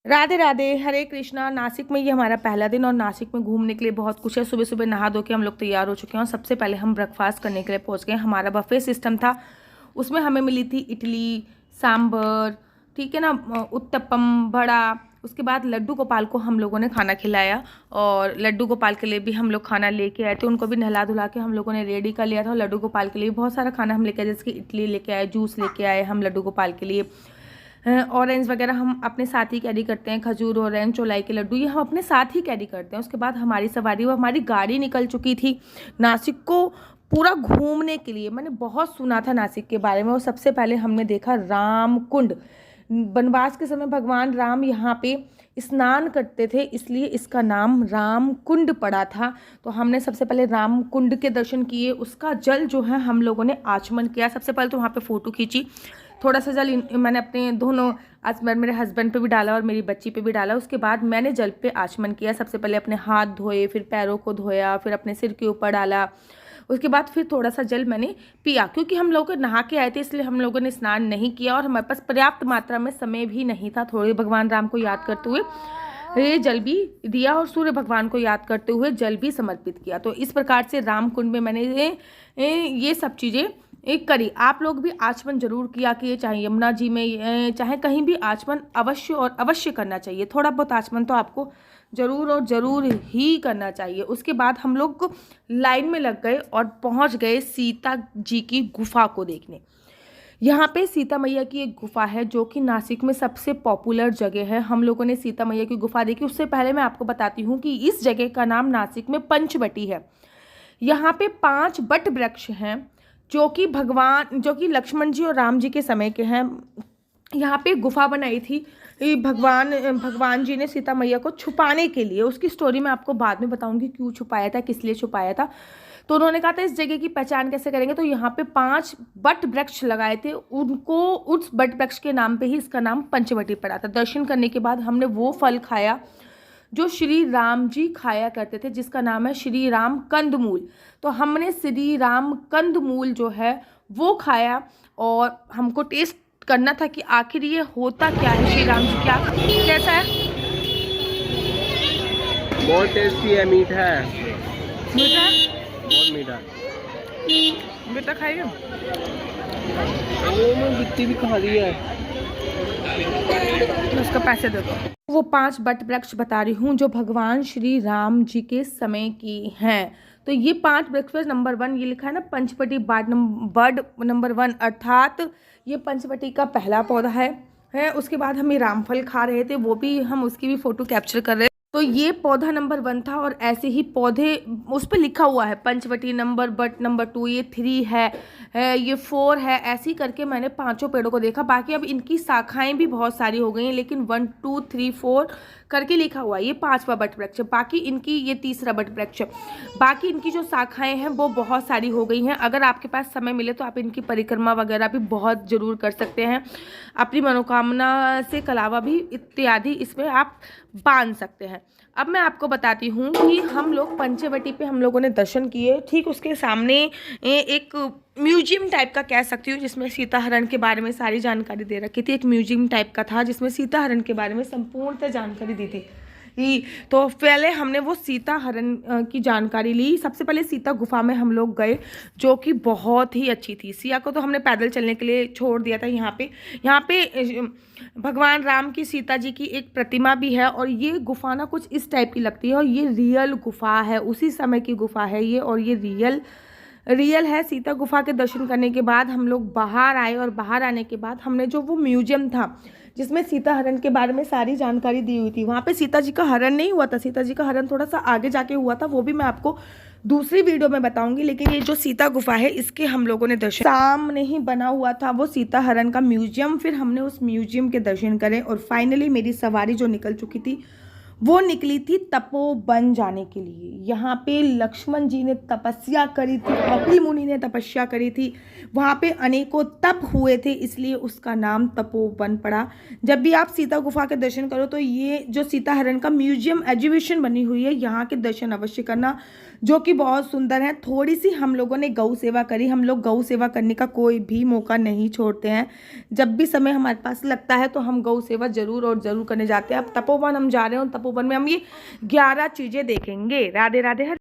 राधे राधे, हरे कृष्णा। नासिक में ये हमारा पहला दिन और नासिक में घूमने के लिए बहुत कुछ है। सुबह सुबह नहा धो के हम लोग तैयार हो चुके हैं और सबसे पहले हम ब्रेकफास्ट करने के लिए पहुंच गए। हमारा बफे सिस्टम था, उसमें हमें मिली थी इडली, सांभर, ठीक है ना, उत्तपम, बड़ा। उसके बाद लड्डू गोपाल को हम लोगों ने खाना खिलाया और लड्डू गोपाल के लिए भी हम लोग खाना लेके आए थे। उनको भी नहला धुला के हम लोगों ने रेडी कर लिया था। और लड्डू गोपाल के लिए बहुत सारा खाना हम लेके आए, जैसे कि इडली लेके आए, जूस लेके आए हम लड्डू गोपाल के लिए। ऑरेंज वगैरह हम अपने साथ ही कैरी करते हैं, खजूर, ऑरेंज, चौलाई के लड्डू ये हम अपने साथ ही कैरी करते हैं। उसके बाद हमारी सवारी, वो हमारी गाड़ी निकल चुकी थी नासिक को पूरा घूमने के लिए। मैंने बहुत सुना था नासिक के बारे में। और सबसे पहले हमने देखा राम कुंड। वनवास के समय भगवान राम यहाँ पे स्नान करते थे, इसलिए इसका नाम राम कुंड पड़ा था। तो हमने सबसे पहले राम कुंड के दर्शन किए। उसका जल जो है हम लोगों ने आचमन किया। सबसे पहले तो वहाँ पे फ़ोटो खींची। थोड़ा सा जल मैंने अपने दोनों, आज मेरे हस्बैंड पे भी डाला और मेरी बच्ची पे भी डाला। उसके बाद मैंने जल पे आचमन किया। सबसे पहले अपने हाथ धोए, फिर पैरों को धोया, फिर अपने सिर के ऊपर डाला। उसके बाद फिर थोड़ा सा जल मैंने पिया, क्योंकि हम लोग नहा के आए थे इसलिए हम लोगों ने स्नान नहीं किया और हमारे पास पर्याप्त मात्रा में समय भी नहीं था। थोड़े भगवान राम को याद करते हुए ये जल भी दिया और सूर्य भगवान को याद करते हुए जल भी समर्पित किया। तो इस प्रकार से राम कुंड में मैंने ये सब चीज़ें एक करी। आप लोग भी आचमन जरूर किया कि चाहे यमुना जी में चाहे कहीं भी आचमन अवश्य और अवश्य करना चाहिए। थोड़ा बहुत आचमन तो आपको जरूर और ज़रूर ही करना चाहिए। उसके बाद हम लोग लाइन में लग गए और पहुंच गए सीता जी की गुफा को देखने। यहाँ पे सीता मैया की एक गुफा है जो कि नासिक में सबसे पॉपुलर जगह है। हम लोगों ने सीता मैया की गुफा देखी। उससे पहले मैं आपको बताती हूँ कि इस जगह का नाम नासिक में पंचवटी है। यहाँ पे 5 बट वृक्ष हैं जो कि लक्ष्मण जी और राम जी के समय के हैं। यहाँ पे गुफा बनाई थी भगवान जी ने सीता मैया को छुपाने के लिए। उसकी स्टोरी मैं आपको बाद में बताऊंगी, क्यों छुपाया था, किस लिए छुपाया था। तो उन्होंने कहा था इस जगह की पहचान कैसे करेंगे, तो यहाँ पे 5 बट वृक्ष लगाए थे। उनको उस बट वृक्ष के नाम पे ही इसका नाम पंचवटी पड़ा था। दर्शन करने के बाद हमने वो फल खाया जो श्री राम जी खाया करते थे, जिसका नाम है श्री राम कंदमूल। तो हमने श्री राम कंदमूल जो है वो खाया और हमको टेस्ट करना था कि आखिर ये होता क्या है, श्री राम जी क्या कैसा है। बहुत टेस्टी है, मीठा है, मीठा है, बहुत मीठा। बेटा खाइए। वो मैं गिट्टी भी खा ली है। उसका पैसे दे दो। वो 5 बट वृक्ष बता रही हूँ जो भगवान श्री राम जी के समय की हैं। तो ये 5 वृक्ष, नंबर 1 ये लिखा है ना पंचवटी बर्ड नंबर 1, अर्थात ये पंचवटी का पहला पौधा है। उसके बाद हम ये रामफल खा रहे थे, वो भी हम उसकी भी फोटो कैप्चर कर रहे थे। तो ये पौधा नंबर 1 था और ऐसे ही पौधे उस पर लिखा हुआ है पंचवटी बट नंबर 2, ये 3 है, ये 4 है। ऐसे ही करके मैंने 5 पेड़ों को देखा। बाकी अब इनकी शाखाएं भी बहुत सारी हो गई हैं, लेकिन 1 2 3 4 करके लिखा हुआ है। ये 5वां बट वृक्ष, बाकी इनकी ये 3रा बट वृक्ष। बाकी इनकी जो शाखाएं हैं वो बहुत सारी हो गई हैं। अगर आपके पास समय मिले तो आप इनकी परिक्रमा वगैरह भी बहुत ज़रूर कर सकते हैं। अपनी मनोकामना से कलावा भी इत्यादि इसमें आप बांध सकते हैं। अब मैं आपको बताती हूँ कि हम लोग पंचवटी पे हम लोगों ने दर्शन किए। ठीक उसके सामने एक म्यूजियम टाइप का कह सकती हूँ, जिसमें सीता हरण के बारे में सारी जानकारी दे रखी थी। एक म्यूजियम टाइप का था जिसमें सीता हरण के बारे में संपूर्णतः जानकारी दी थी। तो पहले हमने वो सीता हरण की जानकारी ली। सबसे पहले सीता गुफा में हम लोग गए, जो कि बहुत ही अच्छी थी। सिया को तो हमने पैदल चलने के लिए छोड़ दिया था। यहाँ पे भगवान राम की, सीता जी की एक प्रतिमा भी है और ये गुफा ना कुछ इस टाइप की लगती है और ये रियल गुफा है, उसी समय की गुफा है ये, और ये रियल है। सीता गुफा के दर्शन करने के बाद हम लोग बाहर आए और बाहर आने के बाद हमने जो वो म्यूजियम था जिसमें सीता हरण के बारे में सारी जानकारी दी हुई थी, वहाँ पे सीता जी का हरण नहीं हुआ था। सीता जी का हरण थोड़ा सा आगे जाके हुआ था, वो भी मैं आपको दूसरी वीडियो में बताऊंगी। लेकिन ये जो सीता गुफा है इसके हम लोगों ने दर्शन, सामने ही बना हुआ था वो सीता हरण का म्यूजियम। फिर हमने उस म्यूजियम के दर्शन करे और फाइनली मेरी सवारी जो निकल चुकी थी वो निकली थी तपोवन जाने के लिए। यहाँ पे लक्ष्मण जी ने तपस्या करी थी, कपिल मुनि ने तपस्या करी थी, वहाँ पे अनेकों तप हुए थे, इसलिए उसका नाम तपोवन पड़ा। जब भी आप सीता गुफा के दर्शन करो तो ये जो सीता हरण का म्यूजियम एग्जीबिशन बनी हुई है, यहाँ के दर्शन अवश्य करना, जो कि बहुत सुंदर है। थोड़ी सी हम लोगों ने गौ सेवा करी, हम लोग गौ सेवा करने का कोई भी मौका नहीं छोड़ते हैं। जब भी समय हमारे पास लगता है तो हम गौ सेवा जरूर और जरूर करने जाते हैं। अब तपोवन हम जा रहे हो, तपोवन में हम ये 11 चीज़ें देखेंगे। राधे राधे।